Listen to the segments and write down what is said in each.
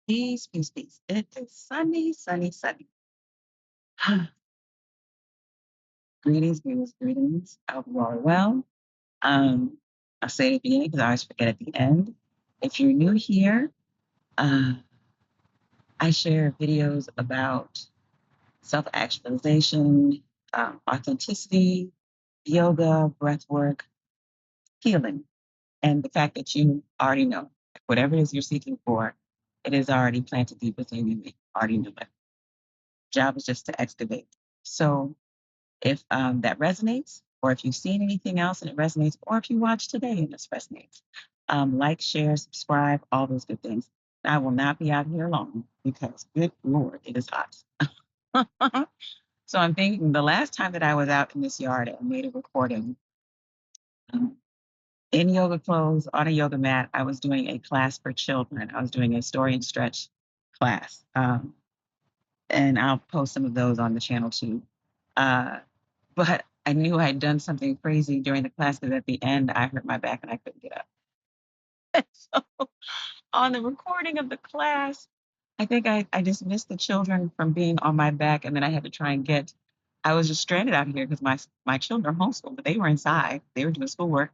Peace, peace, peace. It is sunny, sunny, sunny. Greetings, greetings, greetings. I hope you all are well. Um, I say it at the beginning because I always forget at the end. If you're new here, uh, I share videos about self-actualization, authenticity, yoga, breath work, healing, and the fact that you already know whatever it is you're seeking for, it is already planted deep within you. You already know it. Job is just to excavate. So if that resonates, or if you've seen anything else and it resonates, or if you watch today and this resonates, like, share, subscribe, all those good things. I will not be out here long because, good Lord, it is hot. So I'm thinking the last time that I was out in this yard and made a recording um, in yoga clothes on a yoga mat, I was doing a class for children. I was doing a story and stretch class. And I'll post some of those on the channel too. Uh, but I knew I'd done something crazy during the class because at the end I hurt my back and I couldn't get up. So on the recording of the class, I think I just missed the children from being on my back, and then I had to try and get. I was just stranded out here because my children are homeschooled, but they were inside. They were doing schoolwork,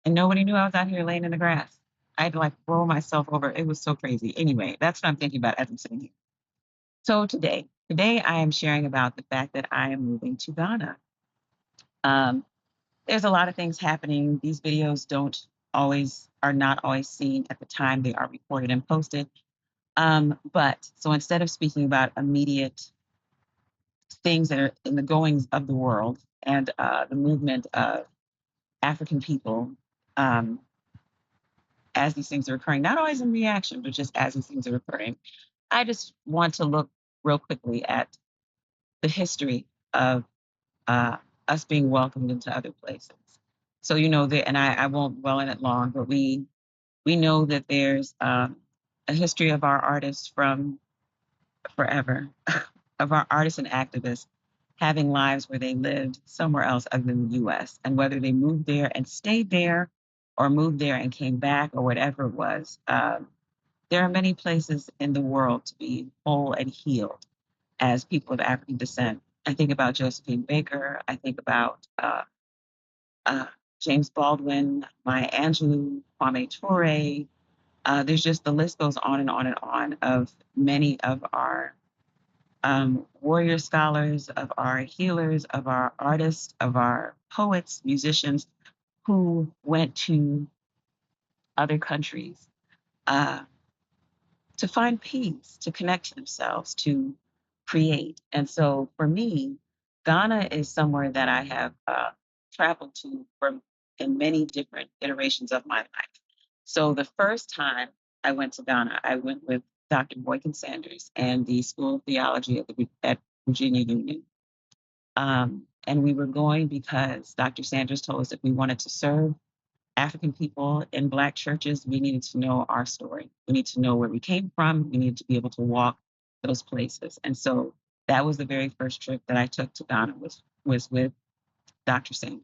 and nobody knew I was out here laying in the grass. I had to like roll myself over. It was so crazy. Anyway, that's what I'm thinking about as I'm sitting here. So today I am sharing about the fact that I am moving to Ghana. Um, there's a lot of things happening. These videos are not always seen at the time they are recorded and posted. But so instead of speaking about immediate things that are in the goings of the world and the movement of African people, um, as these things are occurring, not always in reaction, but just as these things are occurring, I just want to look real quickly at the history of uh, us being welcomed into other places. So and I won't dwell in it long, but we know that there's a history of our artists from forever, of our artists and activists having lives where they lived somewhere else other than the U.S. And whether they moved there and stayed there, or moved there and came back, or whatever it was, there are many places in the world to be whole and healed as people of African descent. I think about Josephine Baker. I think about uh, James Baldwin, Maya Angelou, Kwame Ture. There's just the list goes on and on and on of many of our warrior scholars, of our healers, of our artists, of our poets, musicians who went to other countries uh, to find peace, to connect to themselves, to create. And so for me, Ghana is somewhere that I have traveled to from in many different iterations of my life. So the first time I went to Ghana, I went with Dr. Boykin Sanders and the School of Theology at Virginia Union. And we were going because Dr. Sanders told us if we wanted to serve African people in Black churches, we needed to know our story. We need to know where we came from. We needed to be able to walk those places. And so that was the very first trip that I took to Ghana was with Dr. Sanders.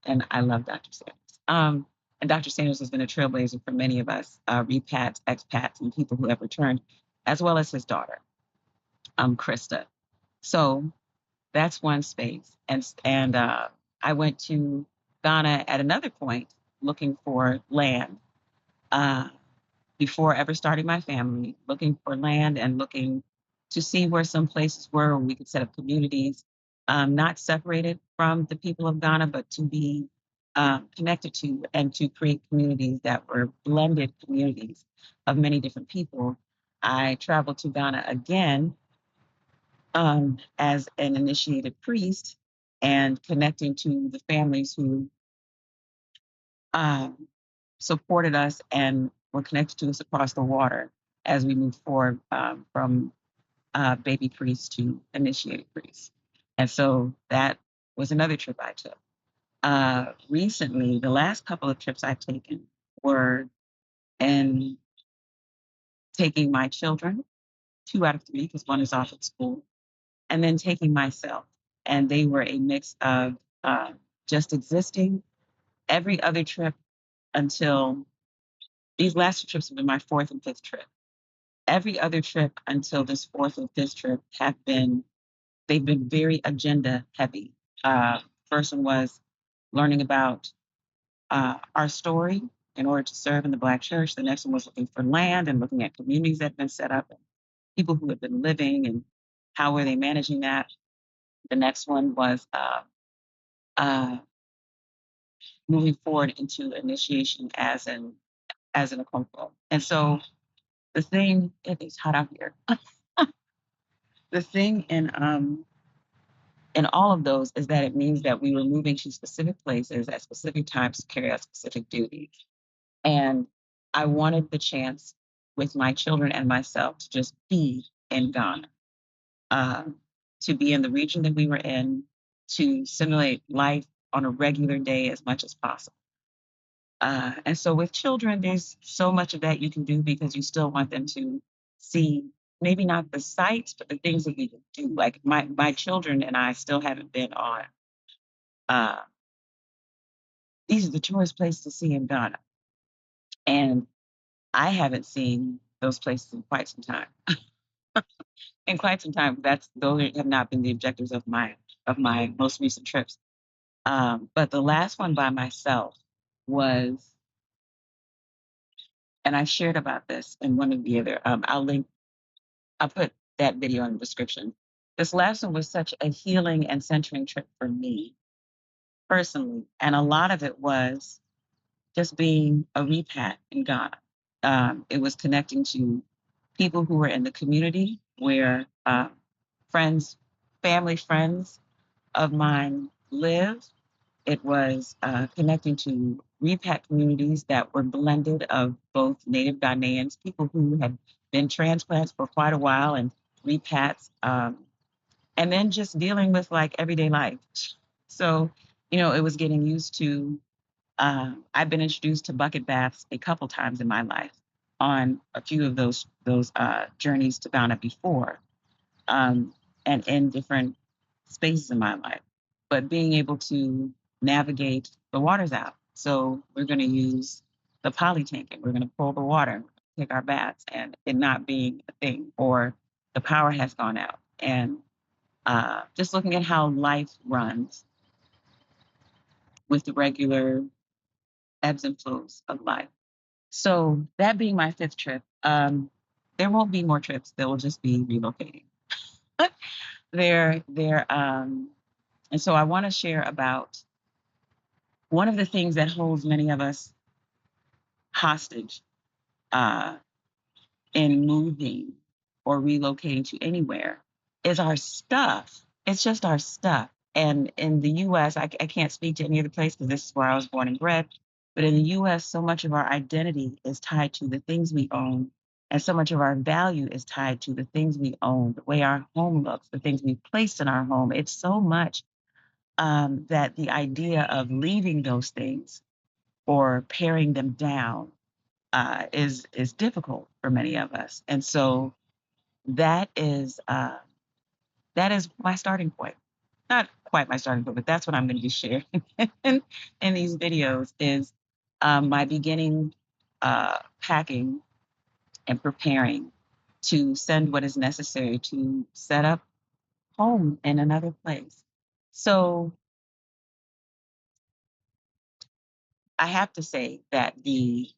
And I love Dr. Sanders. And Dr. Sanders has been a trailblazer for many of us, repats, expats, and people who have returned, as well as his daughter, Krista. So that's one space. And I went to Ghana at another point looking for land uh, before ever starting my family, looking for land and looking to see where some places were where we could set up communities, not separated from the people of Ghana, but to be connected to and to create communities that were blended communities of many different people. I traveled to Ghana again as an initiated priest and connecting to the families who um, supported us and were connected to us across the water as we moved forward from baby priest to initiated priest. And so that was another trip I took. Recently, the last couple of trips I've taken were in taking my children, 2 out of 3, because one is off at school, and then taking myself. And they were a mix of just existing every other trip until these last 2 trips have been my fourth and fifth trip. Every other trip until this fourth or fifth trip they've been very agenda heavy. First one was learning about our story in order to serve in the Black church. The next one was looking for land and looking at communities that have been set up and people who have been living and how were they managing that. The next one was uh, moving forward into initiation as an Okonkwo. And so the thing, it's hot out here. The thing in all of those is that it means that we were moving to specific places at specific times to carry out specific duties. And I wanted the chance with my children and myself to just be in Ghana, uh, to be in the region that we were in, to simulate life on a regular day as much as possible. And so with children, there's so much of that you can do because you still want them to see maybe not the sights, but the things that we can do. Like my children and I still haven't been on. Uh, these are the tourist places to see in Ghana, and I haven't seen those places in quite some time. In quite some time, those have not been the objectives of my most recent trips. But the last one by myself was, and I shared about this in one of the other. I'll put that video in the description. This last one was such a healing and centering trip for me personally, and a lot of it was just being a repat in Ghana. It was connecting to people who were in the community where friends, family friends of mine live. It was connecting to repat communities that were blended of both native Ghanaians, people who had been transplants for quite a while, and repats, and then just dealing with like everyday life. So, it was getting used to. I've been introduced to bucket baths a couple times in my life on a few of those journeys to Ghana before, um, and in different spaces in my life. But being able to navigate the water's out. So we're going to use the poly tank and we're going to pull the water, take our baths, and it not being a thing, or the power has gone out. And just looking at how life runs with the regular ebbs and flows of life. So that being my fifth trip, there won't be more trips. There will just be relocating. There, and so I want to share about one of the things that holds many of us hostage uh, in moving or relocating to anywhere is our stuff. It's just our stuff. And in the US, I can't speak to any other place because this is where I was born and bred. But in the US, so much of our identity is tied to the things we own. And so much of our value is tied to the things we own, the way our home looks, the things we placed in our home. It's so much that the idea of leaving those things or paring them down is difficult for many of us, and so that is uh, that is my starting point. Not quite my starting point, but that's what I'm going to be sharing in these videos. Is my beginning packing and preparing to send what is necessary to set up home in another place. So I have to say that the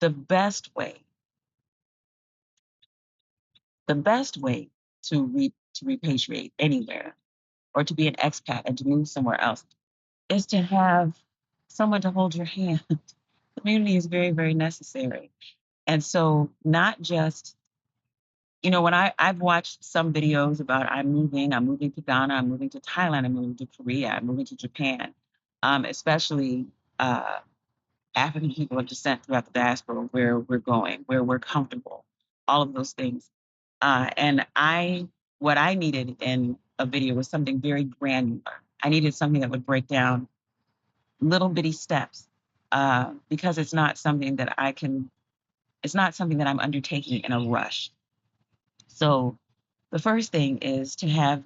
best way the best way to repatriate anywhere or to be an expat and to move somewhere else is to have someone to hold your hand. Community is very, very necessary. And so not just, when I've watched some videos about I'm moving to Ghana, I'm moving to Thailand, I'm moving to Korea, I'm moving to Japan, especially uh, African people of descent throughout the diaspora, where we're going, where we're comfortable, all of those things. And what I needed in a video was something very granular. I needed something that would break down little bitty steps, because it's not something that I'm undertaking in a rush. So the first thing is to have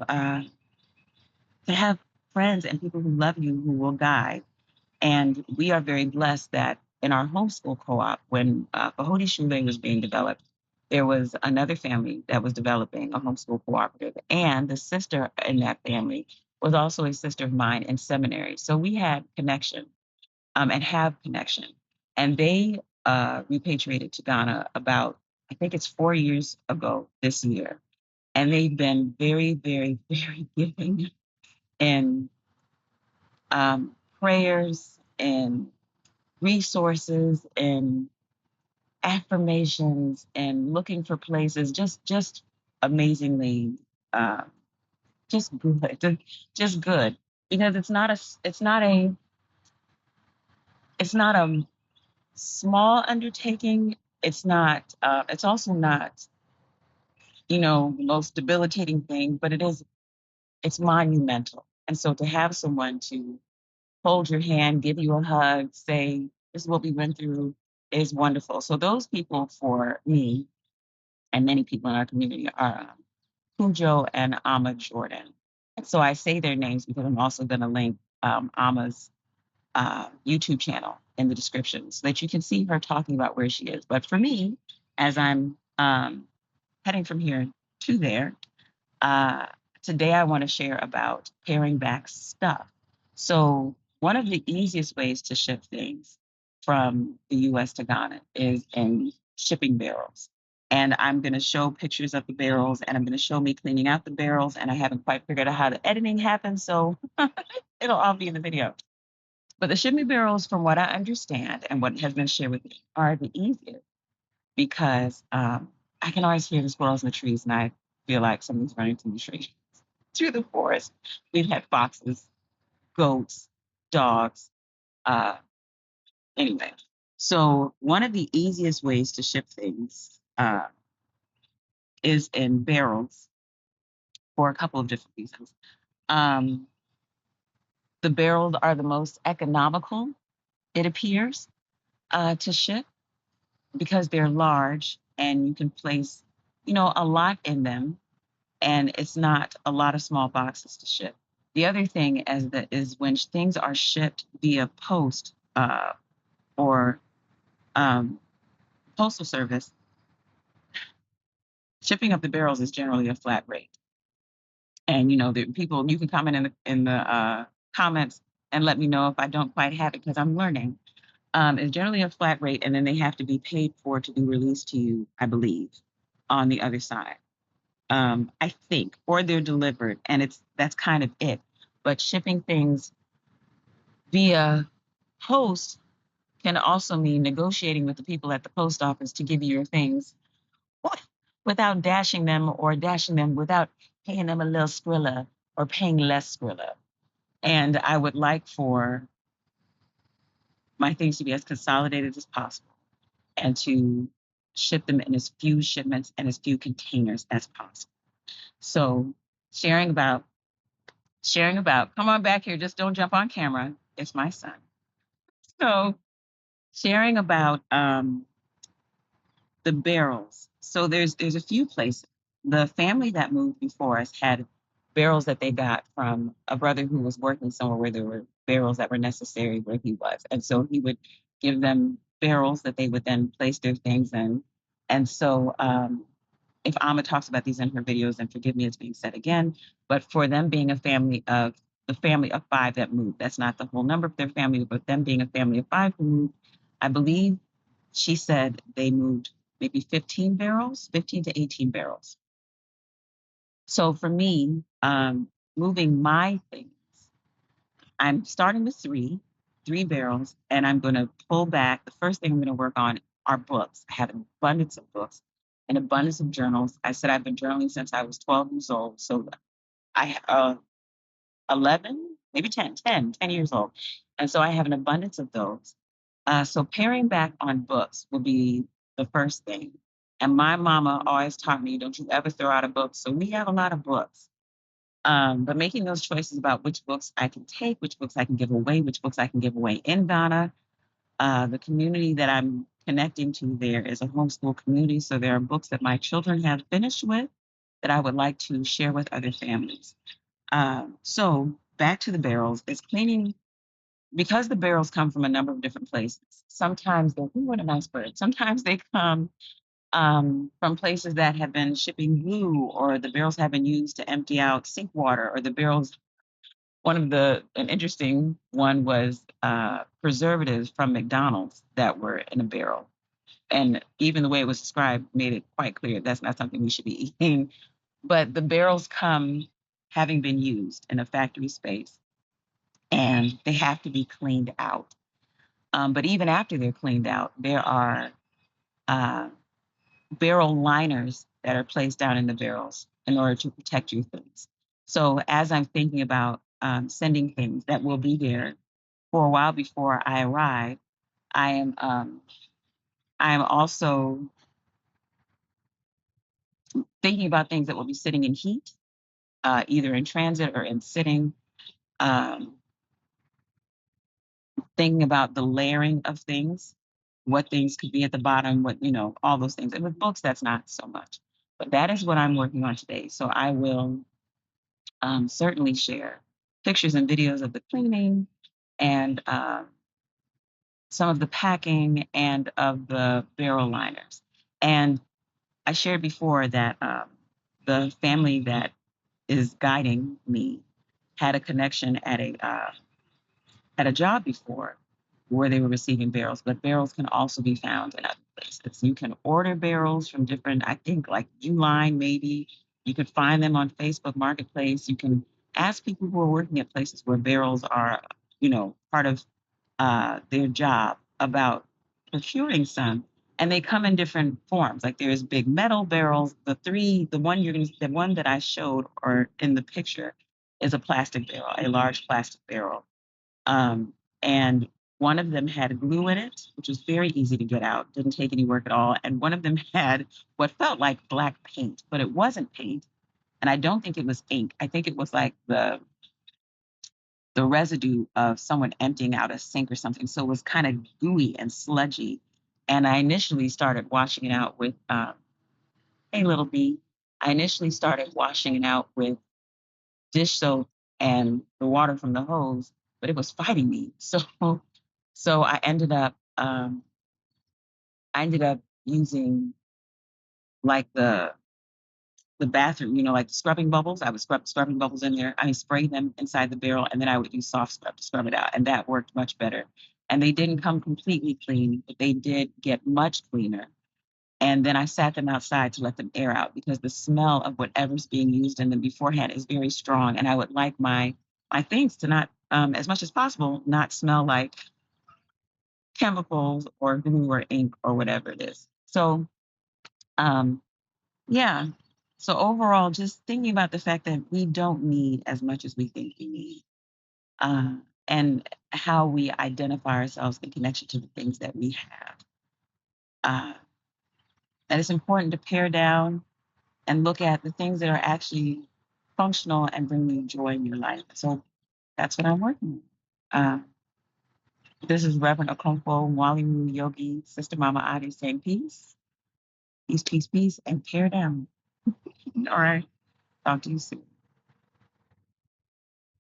friends and people who love you who will guide. And we are very blessed that in our homeschool co-op, when Fahodi Shule was being developed, there was another family that was developing a homeschool cooperative, and the sister in that family was also a sister of mine in seminary. So we had connection, and have connection. And they repatriated to Ghana about, I think it's 4 years ago this year. And they've been very, very, very giving in prayers and resources and affirmations and looking for places, just amazingly, uh, just good, just good. Because it's not a small undertaking. It's also not, the most debilitating thing, but it's monumental. And so to have someone to hold your hand, give you a hug, say, this is what we went through, is wonderful. So those people for me and many people in our community are Cujo and Amma Jordan. And so I say their names because I'm also going to link Amma's YouTube channel in the description so that you can see her talking about where she is. But for me, as I'm heading from here to there, uh, today I want to share about paring back stuff. So one of the easiest ways to ship things from the US to Ghana is in shipping barrels. And I'm going to show pictures of the barrels, and I'm going to show me cleaning out the barrels. And I haven't quite figured out how the editing happens, so it'll all be in the video. But the shipping barrels, from what I understand and what has been shared with me, are the easiest because I can always hear the squirrels in the trees, and I feel like something's running through the trees, through the forest. We've had foxes, goats, dogs. Uh, anyway, so one of the easiest ways to ship things is in barrels for a couple of different reasons. Um, the barrels are the most economical, it appears, to ship because they're large and you can place, a lot in them, and it's not a lot of small boxes to ship. The other thing is when things are shipped via post or um, postal service, shipping up the barrels is generally a flat rate. And the people, you can comment in the comments and let me know if I don't quite have it because I'm learning. It's generally a flat rate, and then they have to be paid for to be released to you, I believe, on the other side. I think, or they're delivered, and that's kind of it. But shipping things via post can also mean negotiating with the people at the post office to give you your things without dashing them without paying them a little skrilla or paying less skrilla. And I would like for my things to be as consolidated as possible and to ship them in as few shipments and as few containers as possible. So sharing about come on back here, just don't jump on camera. It's my son. So sharing about the barrels. So there's a few places. The family that moved before us had barrels that they got from a brother who was working somewhere where there were barrels that were necessary where he was. And so he would give them barrels that they would then place their things in. And so if Amma talks about these in her videos, and forgive me, it's being said again, but for them being the family of five that moved, that's not the whole number of their family, but them being a family of five who moved, I believe she said they moved maybe 15 barrels, 15 to 18 barrels. So for me, moving my things, I'm starting with three barrels, and I'm going to pull back. The first thing I'm going to work on are books. I have an abundance of books, an abundance of journals. I said I've been journaling since I was 12 years old. So I 11, maybe 10 years old. And so I have an abundance of those. So paring back on books will be the first thing. And my mama always taught me, don't you ever throw out a book. So we have a lot of books. But making those choices about which books I can take, which books I can give away, which books I can give away in Ghana. The community that I'm connecting to there is a homeschool community. So there are books that my children have finished with that I would like to share with other families. So back to the barrels, is cleaning, because the barrels come from a number of different places. Sometimes what a nice bird. Sometimes they come from places that have been shipping glue, or the barrels have been used to empty out sink water, or the barrels. An interesting one was preservatives from McDonald's that were in a barrel. And even the way it was described made it quite clear that's not something we should be eating. But the barrels come having been used in a factory space, and they have to be cleaned out. But even after they're cleaned out, there are uh, barrel liners that are placed down in the barrels in order to protect your things. So as I'm thinking about sending things that will be there for a while before I arrive, I am also thinking about things that will be sitting in heat, either in transit or in sitting. Um, Thinking about the layering of things, what things could be at the bottom, all those things. And with books, that's not so much. But that is what I'm working on today. So I will certainly share pictures and videos of the cleaning, and some of the packing, and of the barrel liners. And I shared before that the family that is guiding me had a connection at a job before where they were receiving barrels, but barrels can also be found in other places. You can order barrels from different, I think, like Uline, maybe. You can find them on Facebook Marketplace. You can ask people who are working at places where barrels are, part of their job, about procuring some. And they come in different forms. Like there's big metal barrels. The one that I showed or in the picture is a plastic barrel, a large plastic barrel, and one of them had glue in it, which was very easy to get out, didn't take any work at all. And one of them had what felt like black paint, but it wasn't paint. And I don't think it was ink. I think it was like the residue of someone emptying out a sink or something. So it was kind of gooey and sludgy. And I initially started washing it out with, hey, little bee. I initially started washing it out with dish soap and the water from the hose, but it was fighting me. So I ended up using like the bathroom, like the scrubbing bubbles. I would scrub scrubbing bubbles in there. I spray them inside the barrel, and then I would use soft scrub to scrub it out, and that worked much better. And they didn't come completely clean, but they did get much cleaner. And then I sat them outside to let them air out, because the smell of whatever's being used in them beforehand is very strong. And I would like my things to not, as much as possible, not smell like chemicals or glue or ink or whatever it is. So um, yeah. So overall, just thinking about the fact that we don't need as much as we think we need, uh, and how we identify ourselves in connection to the things that we have. Uh, that it's important to pare down and look at the things that are actually functional and bring you joy in your life. So that's what I'm working on. This is Reverend Okonkwo Mwalimu Yogi, Sister Mama Adi, saying peace, peace, peace, peace, and pare down. All right. Talk to you soon.